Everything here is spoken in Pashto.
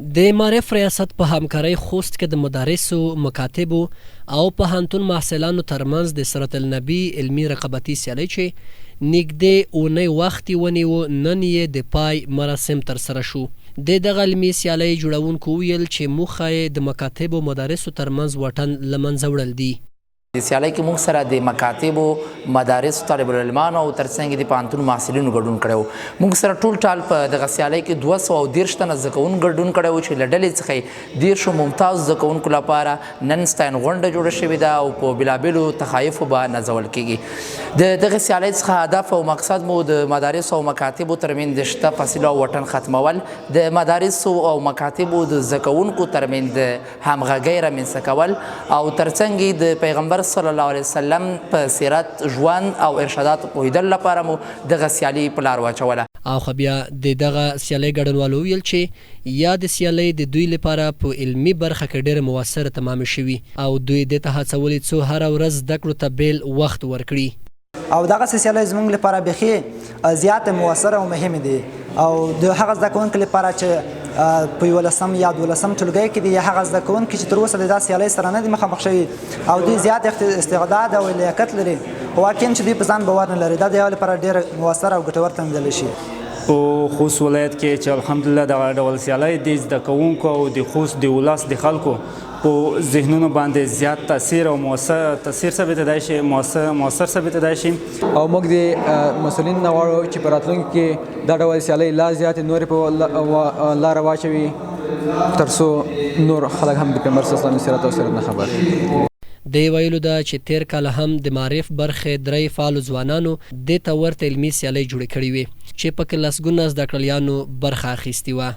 د معرف ریاست په همکارۍ خوست کې د مدارسو، مکاتبو او پوهنتون محصلانو ترمنځ د سرة النبی علمي رقابتي سیالۍ چې نږدې اونۍ وخت یې ونیو، نن یې د پای مراسم ترسره شو. د دغه علمي سیالۍ جوړونکو ویل چې موخه یې د مکاتبو مدارسو ترمنځ واټن له منځه وړل دي. د سیالۍ کې موږ سره د مکاتبو، مدارسو طالب العلمانو او ترڅنګ د پوهنتون محصلینو ګډون کړی و. موږ سره ټول ټال په دغه سیالۍ کې 230 تنه زده کوونکي ګډون کړی و چې له ډلې څخه یې 10 ممتاز زده کوونکو لپاره نن ستاین غونډه جوړه شوې ده او په بېلابېلو تخایفو به نازول کېږي. د دغه سیالۍ څخه هدف او مقصد مو د مدارسو او مکاتبو ترمنځ د شته فاصله او واټن ختمول، د مدارسو او مکاتبو د زده کوونکو ترمنځ د همغږۍ رامنځته کول او ترڅنګ د پیغمبر صلی الله علیه وسلم په سیرت، ژوند او ارشادات پوهیدل لپاره مو دغه سیالي په لار واچوله. او خو بیا د دغه سیالۍ ګډونوالو ویل چې یا د سیالۍ د دوی لپاره په علمي برخه کې ډېره موثره تمام شوي او دوی دې ته هڅولي څو هره ورځ زده کړو ته بیل وخت ورکړي. او دغه سیالۍ زموږ لپاره بیخي زیاته موثره او مهمه دي او د هغه زده کوونکو لپاره چې په 11 یا 12 ټولګي کې دي، هغه زده کوونکي چې تر اوسه د داسې سیالۍ سره نه دي مخامخ شوي او دوی زیات استعداد او لیاقت لري، واقعا چې دوی په ځان باور نه لري، دا د یو لپاره ډېر موثره او ګټور تمامېدلی شي. په خوست ولایت کې چې الحمدلله دغه ډول سیالۍ د زده کوونکو او د خوست د ولس د خلکو په ذهنونو باندې زیات تاثیر او تاثیر ثابتېدای شي، موثر ثابتېدای شي. او موږ د مسؤلین نه غواړو چې په راتلونکي کې دا ډول سیالۍ لا زیاتې نورې په لاره واچوي تر څو نور خلک هم د پیغمبر صلی الله علیه وسلم سیرت او سیرت نه خبر وي. دی ویلو ده چې تیر کال هم د معرف برخې 3 فعالو ځوانانو دې ته ورته علمي سیالۍ جوړې کړې وې چې پکې لسګونه زده کړیالانو برخه اخیستې وه.